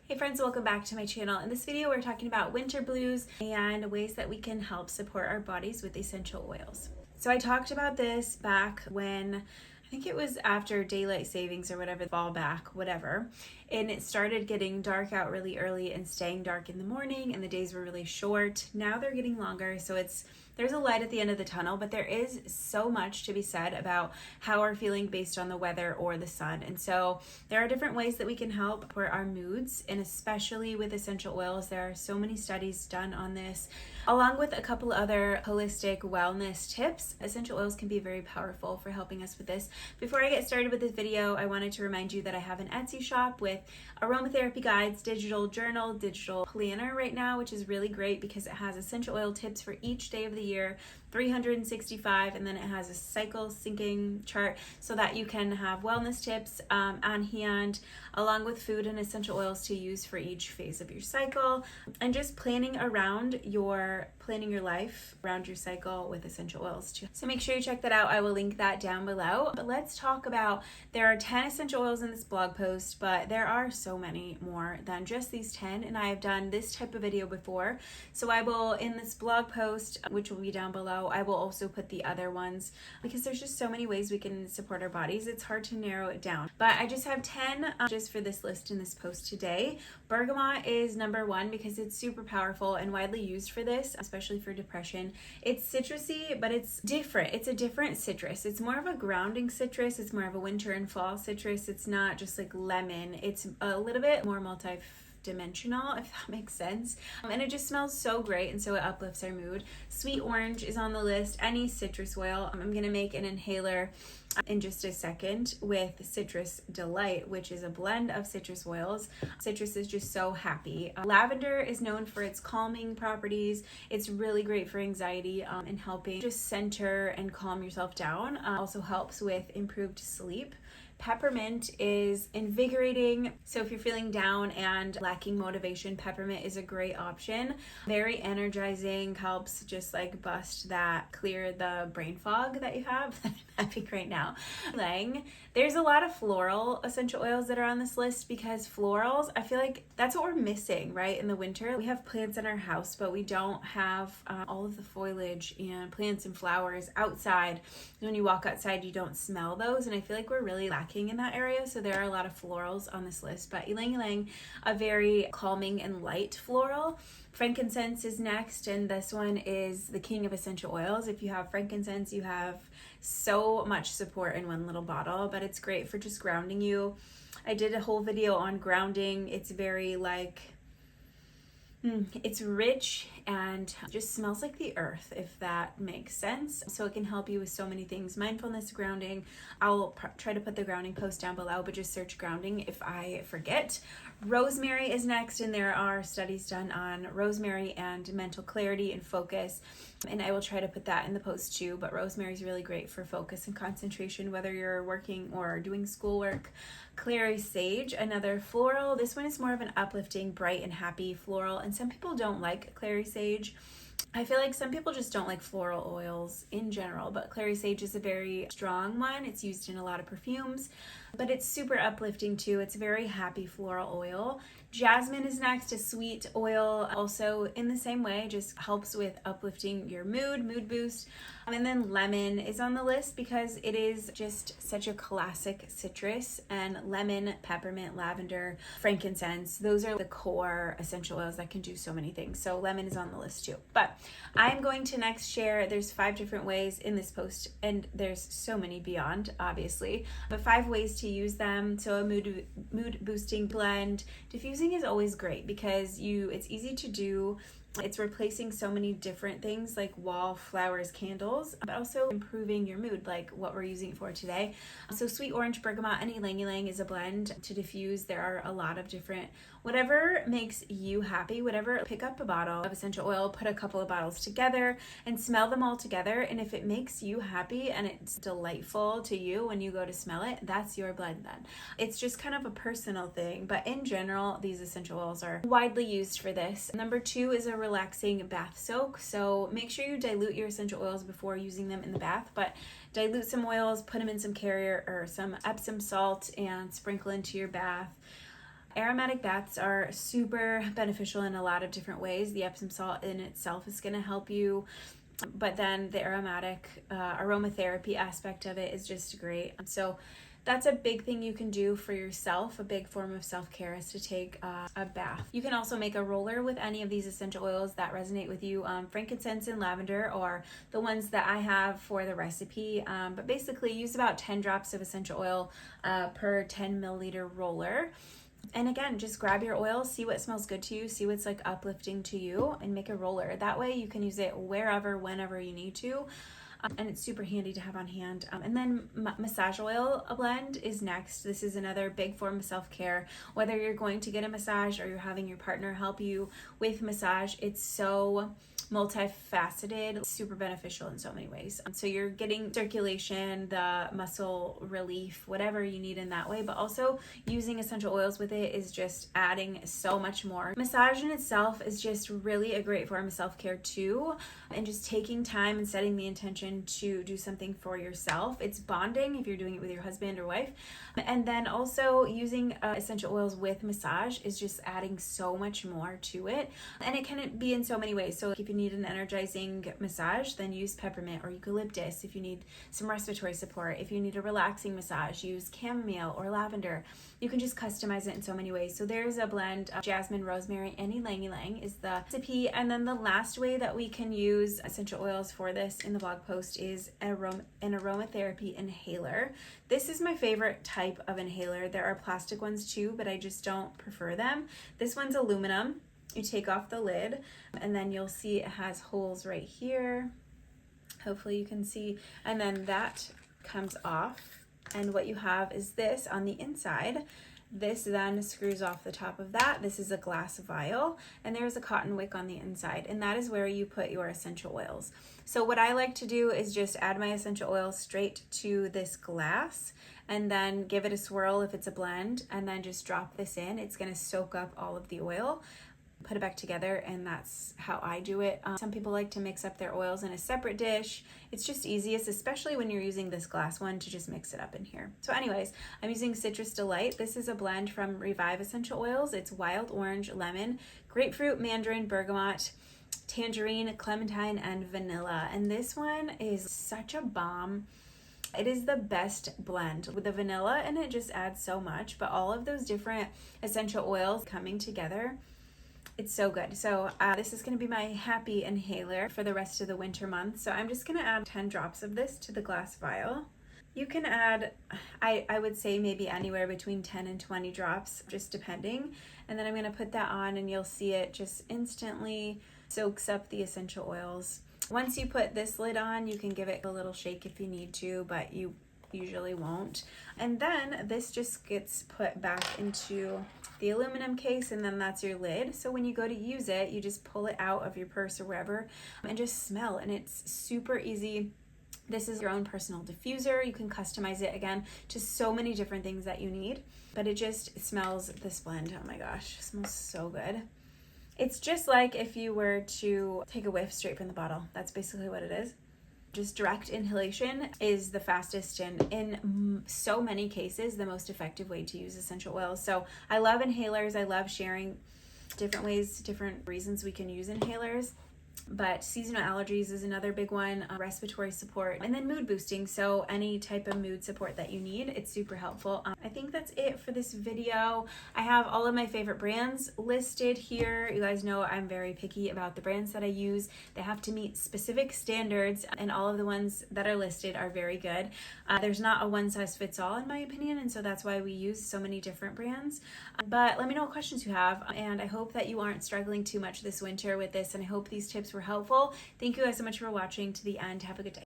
Hey friends, welcome back to my channel. In this video, we're talking about winter blues and ways that we can help support our bodies with essential oils. So I talked about this back when, I think it was after daylight savings or whatever, fall back, whatever. And it started getting dark out really early and staying dark in the morning, and the days were really short. Now they're getting longer, so there's a light at the end of the tunnel, but there is so much to be said about how we're feeling based on the weather or the sun. And so there are different ways that we can help for our moods, and especially with essential oils. There are so many studies done on this, along with a couple other holistic wellness tips. Essential oils can be very powerful for helping us with this. Before I get started with this video, I wanted to remind you that I have an Etsy shop with aromatherapy guides, digital journal, digital planner right now, which is really great because it has essential oil tips for each day of the year, 365, and then it has a cycle syncing chart so that you can have wellness tips on hand, along with food and essential oils to use for each phase of your cycle, and just planning your life around your cycle with essential oils too. So make sure you check that out. I will link that down below. But let's talk about, there are 10 essential oils in this blog post, but there are so many more than just these 10, and I have done this type of video before. So I will, in this blog post, which will be down below, I will also put the other ones because there's just so many ways we can support our bodies. It's hard to narrow it down, but I just have 10 just for this list in this post today. Bergamot is number 1 because it's super powerful and widely used for this, especially for depression. It's citrusy, but it's different. It's a different citrus. It's more of a grounding citrus. It's more of a winter and fall citrus. It's not just like lemon. It's a little bit more multi-dimensional, if that makes sense. And it just smells so great, and so it uplifts our mood. Sweet orange is on the list. Any citrus oil. I'm gonna make an inhaler in just a second with Citrus Delight, which is a blend of citrus oils. Citrus is just so happy. Lavender is known for its calming properties. It's really great for anxiety and helping just center and calm yourself down. Also helps with improved sleep. Peppermint is invigorating, so if you're feeling down and lacking motivation, peppermint is a great option. Very energizing, helps just like clear the brain fog that you have that I'm having right now. There's a lot of floral essential oils that are on this list because florals, I feel like that's what we're missing, right? In the winter, we have plants in our house, but we don't have all of the foliage and plants and flowers outside. When you walk outside, you don't smell those, and I feel like we're really lacking in that area. So there are a lot of florals on this list, but ylang ylang, a very calming and light floral. Frankincense is next, and this one is the king of essential oils. If you have frankincense, you have so much support in one little bottle, but it's great for just grounding you. I did a whole video on grounding. It's very it's rich and just smells like the earth, if that makes sense. So it can help you with so many things. Mindfulness, grounding. I'll try to put the grounding post down below, but just search grounding if I forget. Rosemary is next, and there are studies done on rosemary and mental clarity and focus, and I will try to put that in the post too. But rosemary is really great for focus and concentration, whether you're working or doing schoolwork. Clary sage, another floral. This one is more of an uplifting, bright and happy floral, and some people don't like clary sage. I feel like some people just don't like floral oils in general, but clary sage is a very strong one. It's used in a lot of perfumes, but it's super uplifting too. It's a very happy floral oil. Jasmine is next, a sweet oil, also in the same way, just helps with uplifting your mood boost. And then lemon is on the list because it is just such a classic citrus, and lemon, peppermint, lavender, frankincense, those are the core essential oils that can do so many things. So lemon is on the list too. But I'm going to next share, there's 5 different ways in this post, and there's so many beyond, obviously, but 5 ways to use them. So a mood boosting blend. Diffusing is always great because it's easy to do. It's replacing so many different things like wallflowers, candles, but also improving your mood, like what we're using it for today. So sweet orange, bergamot, and ylang ylang is a blend to diffuse. There are a lot of different, whatever makes you happy, pick up a bottle of essential oil, put a couple of bottles together and smell them all together. And if it makes you happy and it's delightful to you when you go to smell it, that's your blend then. It's just kind of a personal thing, but in general, these essential oils are widely used for this. Number 2 is a relaxing bath soak. So make sure you dilute your essential oils before using them in the bath, but dilute some oils, put them in some carrier or some Epsom salt and sprinkle into your bath. Aromatic baths are super beneficial in a lot of different ways. The Epsom salt in itself is going to help you, but then the aromatic aromatherapy aspect of it is just great. So that's a big thing you can do for yourself. A big form of self-care is to take a bath. You can also make a roller with any of these essential oils that resonate with you. Frankincense and lavender are the ones that I have for the recipe. But basically use about 10 drops of essential oil per 10 milliliter roller. And again, just grab your oil, see what smells good to you, see what's like uplifting to you, and make a roller. That way you can use it wherever, whenever you need to. And it's super handy to have on hand. And then massage oil blend is next. This is another big form of self-care. Whether you're going to get a massage or you're having your partner help you with massage, it's so multifaceted, super beneficial in so many ways. So you're getting circulation, the muscle relief, whatever you need in that way, but also using essential oils with it is just adding so much more. Massage in itself is just really a great form of self-care too, and just taking time and setting the intention to do something for yourself. It's bonding if you're doing it with your husband or wife. And then also using essential oils with massage is just adding so much more to it. And it can be in so many ways. So if you need an energizing massage, then use peppermint or eucalyptus. If you need some respiratory support, if you need a relaxing massage, use chamomile or lavender. You can just customize it in so many ways. So there's a blend of jasmine, rosemary, and ylang-ylang is the recipe. And then the last way that we can use essential oils for this in the blog post is an aromatherapy inhaler. This is my favorite type of inhaler. There are plastic ones too, but I just don't prefer them. This one's aluminum. You take off the lid and then you'll see it has holes right here. Hopefully you can see. And then that comes off. And what you have is this on the inside. This then screws off the top of that. This is a glass vial, and there's a cotton wick on the inside, and that is where you put your essential oils. So what I like to do is just add my essential oils straight to this glass and then give it a swirl if it's a blend, and then just drop this in. It's going to soak up all of the oil, put it back together, and that's how I do it. Some people like to mix up their oils in a separate dish. It's just easiest, especially when you're using this glass one, to just mix it up in here. So anyways, I'm using Citrus Delight. This is a blend from Revive Essential Oils. It's wild orange, lemon, grapefruit, mandarin, bergamot, tangerine, clementine, and vanilla. And this one is such a bomb. It is the best blend. With the vanilla and it just adds so much, but all of those different essential oils coming together, it's so good. So this is going to be my happy inhaler for the rest of the winter months. So I'm just going to add 10 drops of this to the glass vial. You can add, I would say maybe anywhere between 10 and 20 drops, just depending. And then I'm going to put that on and you'll see it just instantly soaks up the essential oils. Once you put this lid on, you can give it a little shake if you need to, but you usually won't. And then this just gets put back into the aluminum case, and then that's your lid. So when you go to use it, you just pull it out of your purse or wherever and just smell, and it's super easy. This is your own personal diffuser. You can customize it again to so many different things that you need, but it just smells this blend. Oh my gosh, it smells so good. It's just like if you were to take a whiff straight from the bottle. That's basically what it is. Just direct inhalation is the fastest and in so many cases the most effective way to use essential oils. So I love inhalers. I love sharing different ways, different reasons we can use inhalers. But seasonal allergies is another big one, respiratory support, and then mood boosting. So any type of mood support that you need, it's super helpful. I think that's it for this video. I have all of my favorite brands listed here. You guys know I'm very picky about the brands that I use. They have to meet specific standards, and all of the ones that are listed are very good. There's not a one size fits all in my opinion, and so that's why we use so many different brands. But let me know what questions you have, and I hope that you aren't struggling too much this winter with this, and I hope these tips were helpful. Thank you guys so much for watching to the end. Have a good day.